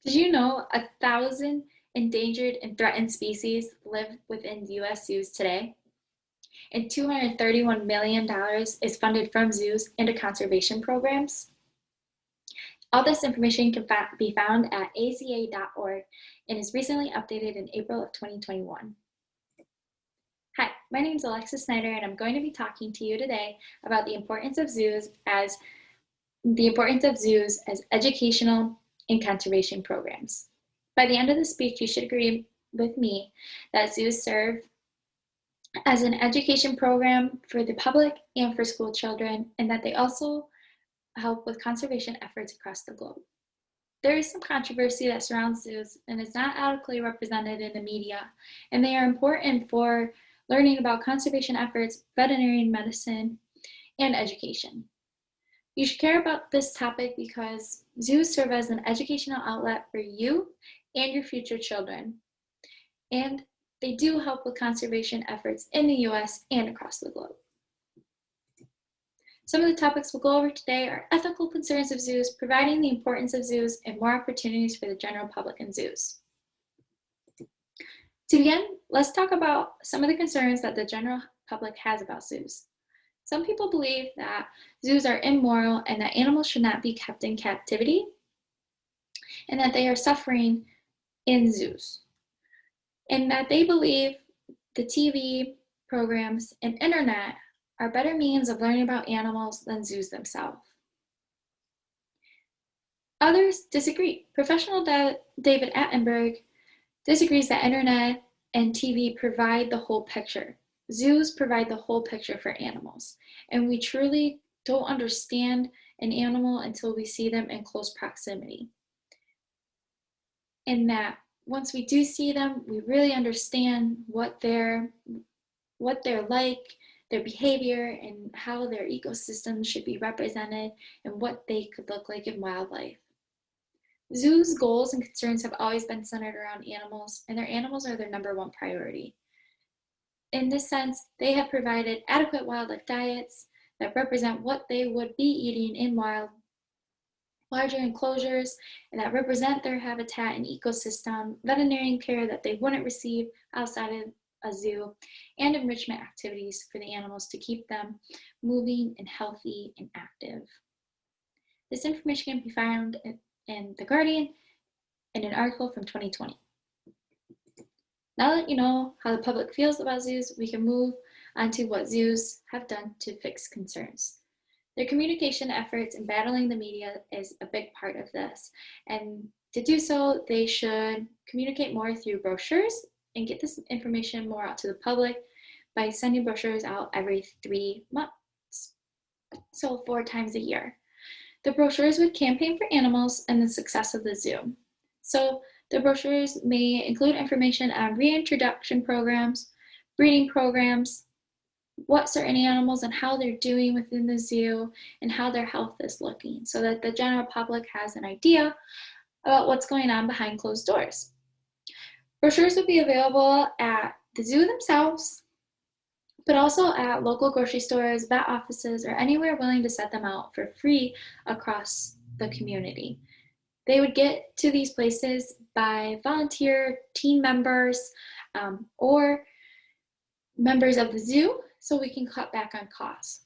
Did you know 1,000 endangered and threatened species live within US zoos today? And $231 million is funded from zoos into conservation programs. All this information can be found at aza.org and is recently updated in April of 2021. Hi, my name is Alexis Snyder, and I'm going to be talking to you today about the importance of zoos as educational and conservation programs. By the end of the speech, you should agree with me that zoos serve as an education program for the public and for school children, and that they also help with conservation efforts across the globe. There is some controversy that surrounds zoos and is not adequately represented in the media, and they are important for learning about conservation efforts, veterinary medicine, and education. You should care about this topic because zoos serve as an educational outlet for you and your future children. And they do help with conservation efforts in the US and across the globe. Some of the topics we'll go over today are ethical concerns of zoos, providing the importance of zoos, and more opportunities for the general public in zoos. To begin, let's talk about some of the concerns that the general public has about zoos. Some people believe that zoos are immoral and that animals should not be kept in captivity, and that they are suffering in zoos, and that they believe the TV programs and internet are better means of learning about animals than zoos themselves. Others disagree. Professional David Attenborough disagrees that internet and TV provide the whole picture. Zoos provide the whole picture for animals, and we truly don't understand an animal until we see them in close proximity. And that once we do see them, we really understand what they're like, their behavior, and how their ecosystem should be represented, and what they could look like in wildlife. Zoos' goals and concerns have always been centered around animals, and their animals are their number one priority. In this sense, they have provided adequate wildlife diets that represent what they would be eating in larger enclosures, and that represent their habitat and ecosystem, veterinarian care that they wouldn't receive outside of a zoo, and enrichment activities for the animals to keep them moving and healthy and active. This information can be found in The Guardian in an article from 2020. Now that you know how the public feels about zoos, we can move on to what zoos have done to fix concerns. Their communication efforts in battling the media is a big part of this. And to do so, they should communicate more through brochures and get this information more out to the public by sending brochures out every 3 months, so 4 times a year. The brochures would campaign for animals and the success of the zoo. So the brochures may include information on reintroduction programs, breeding programs, what certain animals and how they're doing within the zoo, and how their health is looking, so that the general public has an idea about what's going on behind closed doors. Brochures would be available at the zoo themselves, but also at local grocery stores, vet offices, or anywhere willing to set them out for free across the community. They would get to these places by volunteer team members or members of the zoo, so we can cut back on costs.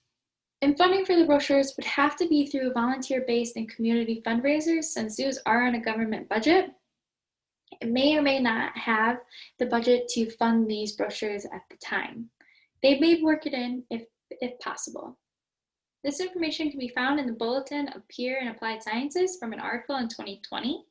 And funding for the brochures would have to be through volunteer-based and community fundraisers, since zoos are on a government budget. It may or may not have the budget to fund these brochures at the time. They may work it in if possible. This information can be found in the Bulletin of Peer and Applied Sciences from an article in 2020.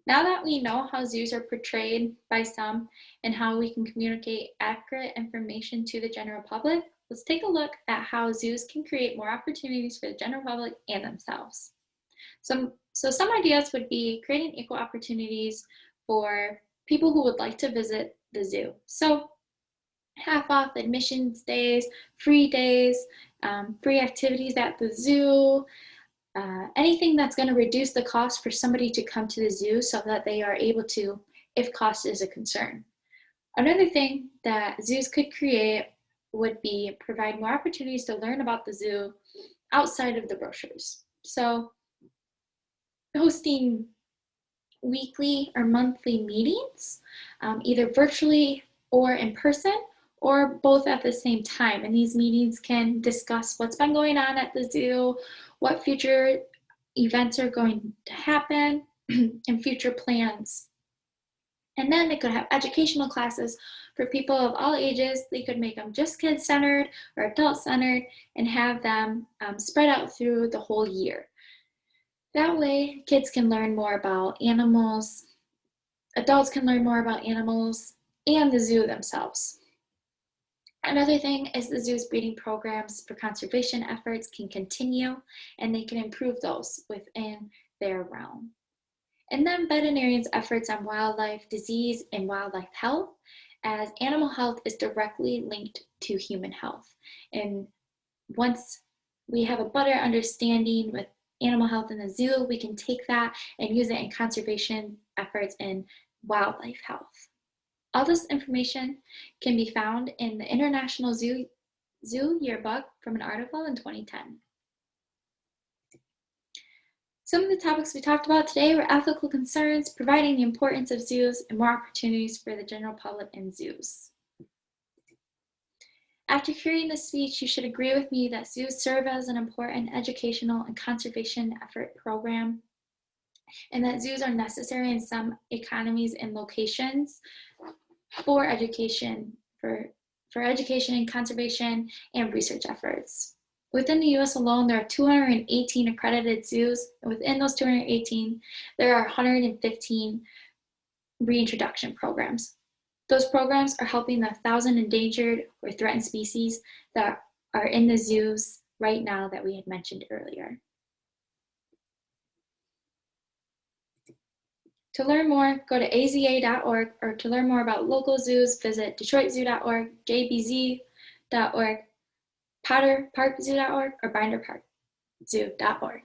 Now that we know how zoos are portrayed by some and how we can communicate accurate information to the general public, let's take a look at how zoos can create more opportunities for the general public and themselves. So some ideas would be creating equal opportunities for people who would like to visit the zoo. So half off admissions days, free activities at the zoo, anything that's going to reduce the cost for somebody to come to the zoo so that they are able to, if cost is a concern. Another thing that zoos could create would be provide more opportunities to learn about the zoo outside of the brochures. So hosting weekly or monthly meetings, either virtually or in person, or both at the same time. And these meetings can discuss what's been going on at the zoo, what future events are going to happen, and future plans. And then they could have educational classes for people of all ages. They could make them just kid-centered or adult-centered and have them spread out through the whole year. That way, kids can learn more about animals, adults can learn more about animals, and the zoo themselves. Another thing is the zoo's breeding programs for conservation efforts can continue, and they can improve those within their realm. And then veterinarians' efforts on wildlife disease and wildlife health, as animal health is directly linked to human health. And once we have a better understanding with animal health in the zoo, we can take that and use it in conservation efforts in wildlife health. All this information can be found in the International Zoo Yearbook from an article in 2010. Some of the topics we talked about today were ethical concerns, providing the importance of zoos, and more opportunities for the general public in zoos. After hearing this speech, you should agree with me that zoos serve as an important educational and conservation effort program, and that zoos are necessary in some economies and locations for education, for education and conservation and research efforts. Within the US alone, there are 218 accredited zoos, and within those 218, there are 115 reintroduction programs. Those programs are helping the 1,000 endangered or threatened species that are in the zoos right now that we had mentioned earlier. To learn more, go to aza.org, or to learn more about local zoos, visit detroitzoo.org, jbz.org, potterparkzoo.org, or binderparkzoo.org.